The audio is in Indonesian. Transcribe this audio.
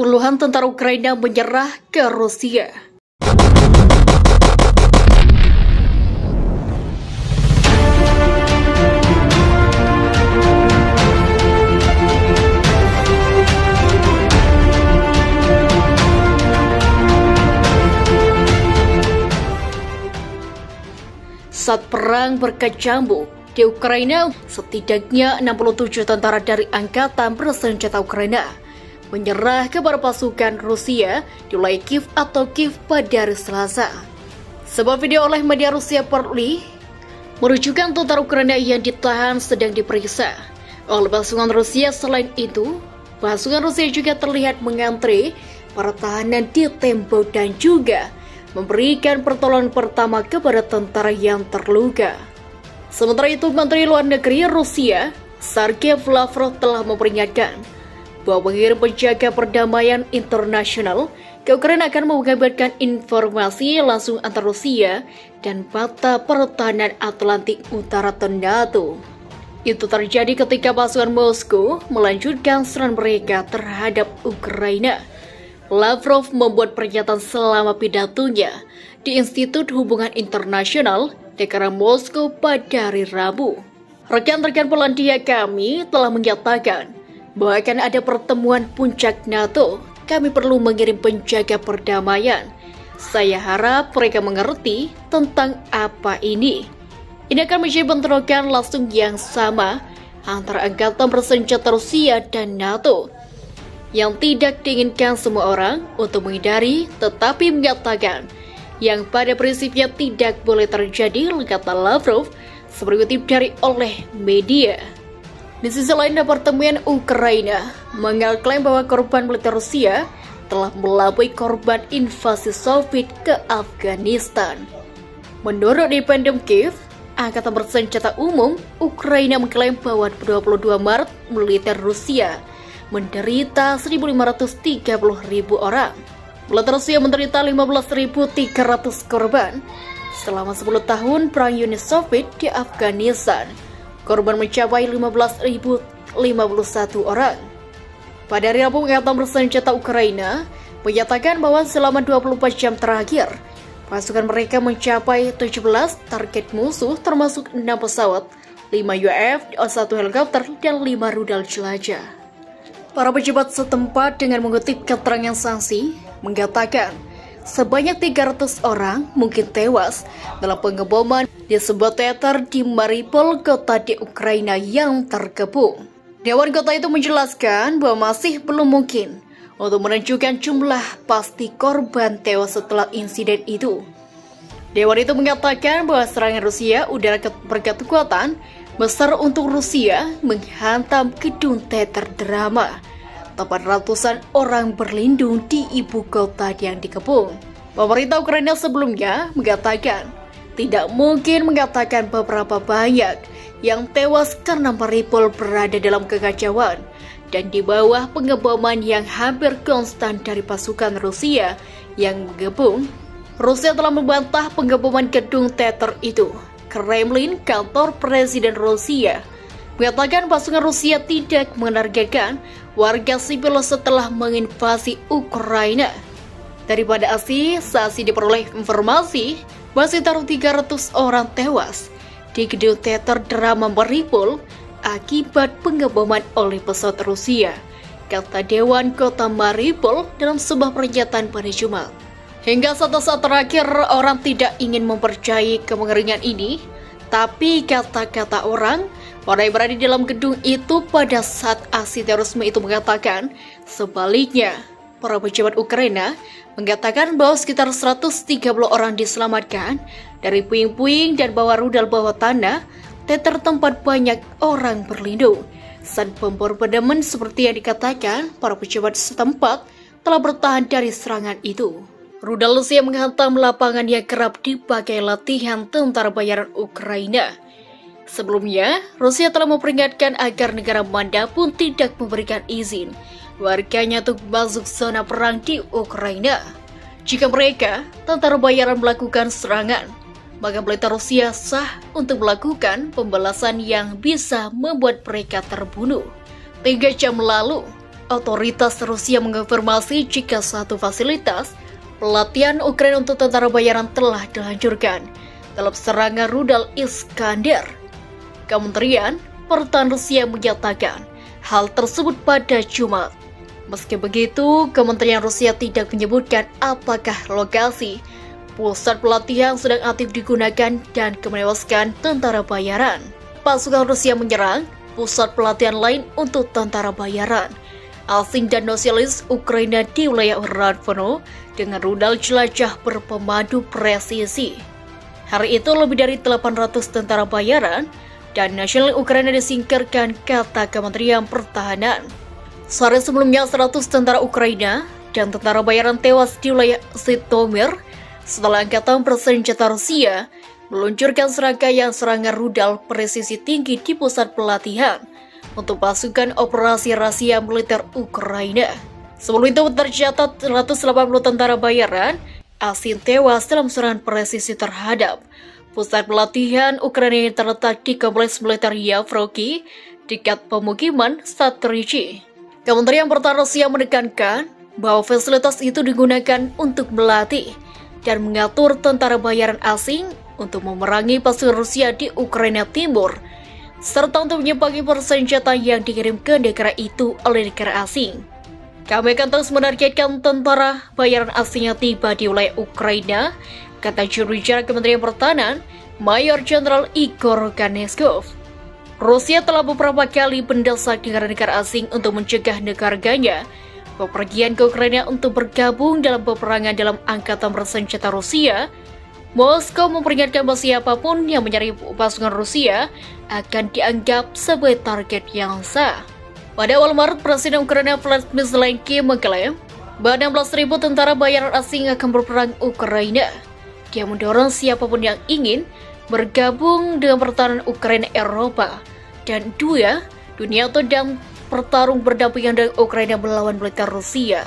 Puluhan tentara Ukraina menyerah ke Rusia. Saat perang berkecamuk di Ukraina, setidaknya 67 tentara dari Angkatan Bersenjata Ukraina menyerah kepada pasukan Rusia di wilayah Kiev atau Kiev pada hari Selasa. Sebuah video oleh media Rusia Partly menunjukkan tentara Ukraina yang ditahan sedang diperiksa oleh pasukan Rusia. Selain itu, pasukan Rusia juga terlihat mengantri para tahanan di tembok dan juga memberikan pertolongan pertama kepada tentara yang terluka. Sementara itu, Menteri Luar Negeri Rusia, Sergei Lavrov, telah memperingatkan bahwa mengirim penjaga perdamaian internasional ke Ukraina akan mengabarkan informasi langsung antara Rusia dan Bata Pertahanan Atlantik Utara atau NATO. Itu terjadi ketika pasukan Moskow melanjutkan serangan mereka terhadap Ukraina. Lavrov membuat pernyataan selama pidatonya di Institut Hubungan Internasional di negara Moskow pada hari Rabu. Rekan-rekan Polandia kami telah menyatakan bahwa akan ada pertemuan puncak NATO. Kami perlu mengirim penjaga perdamaian. Saya harap mereka mengerti tentang apa ini. Ini akan menjadi bentrokan langsung yang sama antara Angkatan Bersenjata Rusia dan NATO yang tidak diinginkan semua orang untuk menghindari, tetapi mengatakan yang pada prinsipnya tidak boleh terjadi, kata Lavrov, seperti dikutip dari oleh media. Di sisi lain, Departemen Ukraina mengklaim bahwa korban militer Rusia telah melampaui korban invasi Soviet ke Afghanistan. Menurut Independent Kiev, Angkatan Bersenjata Umum Ukraina mengklaim bahwa 22 Maret militer Rusia menderita 1.530.000 orang. Militer Rusia menderita 15.300 korban selama 10 tahun perang Uni Soviet di Afghanistan. Korban mencapai 15.051 orang. Pada hari Rabu, Angkatan Bersenjata Ukraina menyatakan bahwa selama 24 jam terakhir, pasukan mereka mencapai 17 target musuh termasuk 6 pesawat, 5 UAV, 1 helikopter, dan 5 rudal jelajah. Para pejabat setempat dengan mengutip keterangan saksi mengatakan sebanyak 300 orang mungkin tewas dalam pengeboman di sebuah teater di Mariupol, kota di Ukraina yang terkepung. Dewan kota itu menjelaskan bahwa masih belum mungkin untuk menentukan jumlah pasti korban tewas setelah insiden itu. Dewan itu mengatakan bahwa serangan Rusia udara berkekuatan besar untuk Rusia menghantam gedung teater drama, tempat ratusan orang berlindung di ibu kota yang dikepung. Pemerintah Ukraina sebelumnya mengatakan tidak mungkin mengatakan beberapa banyak yang tewas karena Mariupol berada dalam kekacauan dan di bawah pengeboman yang hampir konstan dari pasukan Rusia yang mengepung. Rusia telah membantah pengeboman gedung teater itu. Kremlin, kantor Presiden Rusia, mengatakan pasukan Rusia tidak menargetkan warga sipil setelah menginvasi Ukraina. Daripada asasi diperoleh informasi bahwa sekitar 300 orang tewas di gedung teater drama Mariupol akibat pengeboman oleh pesawat Rusia, kata Dewan Kota Mariupol dalam sebuah pernyataan pada Jumat. Hingga saat terakhir, orang tidak ingin mempercayai kemengeringan ini, tapi kata-kata orang yang berada di dalam gedung itu pada saat aksi terorisme itu mengatakan sebaliknya. Para pejabat Ukraina mengatakan bahwa sekitar 130 orang diselamatkan dari puing-puing dan bawah rudal bawah tanah teater tempat banyak orang berlindung. Saat pembombardement seperti yang dikatakan, para pejabat setempat telah bertahan dari serangan itu. Rudal Rusia menghantam lapangan yang kerap dipakai latihan tentara bayaran Ukraina. Sebelumnya, Rusia telah memperingatkan agar negara manapun tidak memberikan izin warganya untuk masuk zona perang di Ukraina. Jika mereka, tentara bayaran, melakukan serangan, maka militer Rusia sah untuk melakukan pembalasan yang bisa membuat mereka terbunuh. 3 jam lalu, otoritas Rusia mengonfirmasi jika satu fasilitas pelatihan Ukraina untuk tentara bayaran telah dihancurkan dalam serangan rudal Iskander. Kementerian Pertahanan Rusia menyatakan hal tersebut pada Jumat. Meski begitu, Kementerian Rusia tidak menyebutkan apakah lokasi pusat pelatihan sedang aktif digunakan dan menewaskan tentara bayaran. Pasukan Rusia menyerang pusat pelatihan lain untuk tentara bayaran asing dan nasionalis Ukraina di wilayah Radvono dengan rudal jelajah berpemandu presisi. Hari itu lebih dari 800 tentara bayaran dan nasional Ukraina disingkirkan, kata Kementerian Pertahanan. Sehari sebelumnya 100 tentara Ukraina dan tentara bayaran tewas di wilayah Zhytomyr setelah angkatan bersenjata Rusia meluncurkan serangkaian serangan rudal presisi tinggi di pusat pelatihan untuk pasukan operasi rahasia militer Ukraina. Sebelum itu tercatat 180 tentara bayaran asing tewas dalam serangan presisi terhadap pusat pelatihan Ukraina yang terletak di kompleks militer Yavroki, dekat pemukiman Satrichi. Kementerian Pertahanan Rusia menekankan bahwa fasilitas itu digunakan untuk melatih dan mengatur tentara bayaran asing untuk memerangi pasukan Rusia di Ukraina Timur, serta untuk menyimpangi persenjataan yang dikirim ke negara itu oleh negara asing. Kami akan terus menargetkan tentara bayaran asing yang tiba di wilayah Ukraina, kata juru bicara Kementerian Pertahanan, Mayor Jenderal Igor Kaneskov. Rusia telah beberapa kali mendesak negara-negara asing untuk mencegah negaranya bepergian ke Ukraina untuk bergabung dalam peperangan dalam angkatan bersenjata Rusia. Moskow memperingatkan bahwa siapapun yang menyerang pasukan Rusia akan dianggap sebagai target yang sah. Pada awal Maret, Presiden Ukraina Volodymyr Zelensky mengklaim bahwa 16.000 tentara bayaran asing akan berperang Ukraina. Dia mendorong siapapun yang ingin bergabung dengan pertahanan Ukraina Eropa dan dunia atau dan bertarung berdampingan dengan Ukraina melawan militer Rusia.